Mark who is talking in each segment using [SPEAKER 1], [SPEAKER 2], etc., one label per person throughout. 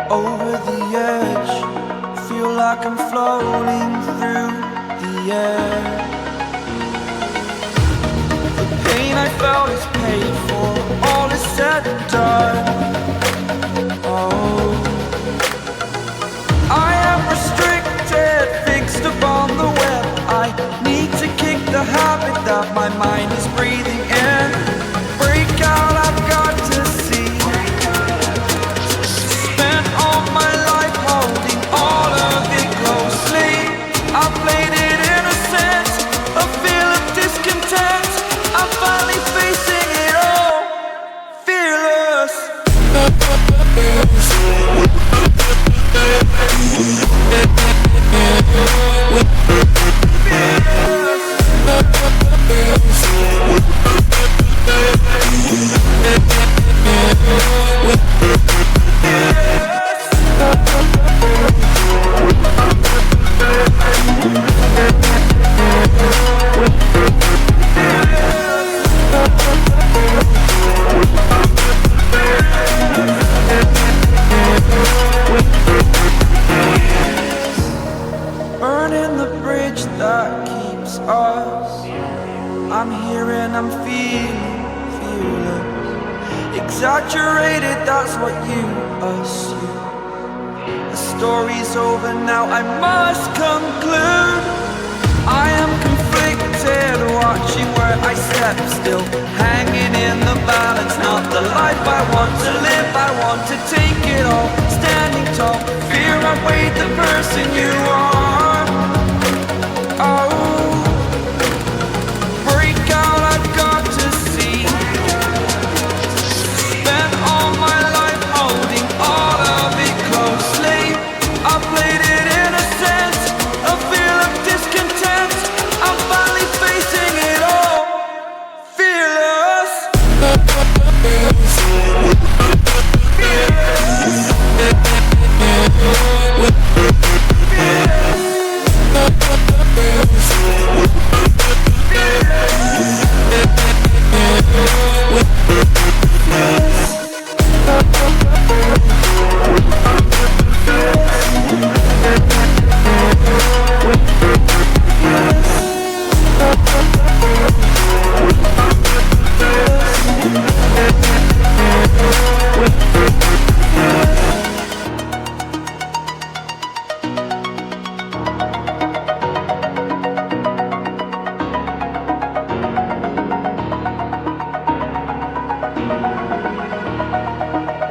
[SPEAKER 1] Over the edge, feel like I'm floating through the air. The pain I felt is paid for, all is said and done. Oh, I am restricted, fixed upon the web. I need to kick the habit that my mind is breathing in. Break out, I've got to see. Spent all my life holding all of it closely. I played it innocent, a feel of discontent. I'm finally facing it all, fearless. Burning the bridge that keeps us. I'm here and I'm feeling fearless. Exaggerated, that's what you assume. The story's over now, I must conclude. I am conflicted, watching where I step still, hanging in the balance. Not the life I want to live, I want to take it all. Standing tall, fear I weighed the person you are. Oh, break out, I've got to see. Spent all my life holding all of it closely. I played it innocent, a feel of discontent. I'm finally facing it all, fearless.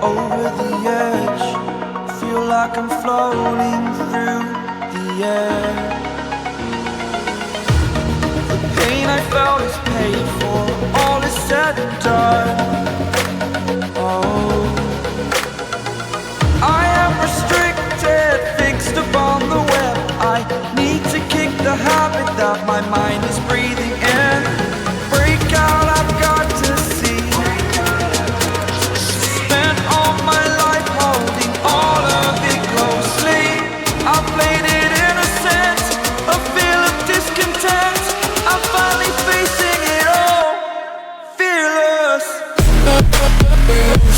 [SPEAKER 1] Over the edge, feel like I'm floating through the air. The pain I felt is paid for, all is said and done. Oh, I am restricted, fixed upon the web. I need to kick the habit that my mind is breathing in. Break out, I've got to see. Spent all my life holding all of it closely. I played it innocent, a feel of discontent. I'm finally facing it all, fearless. Fearless.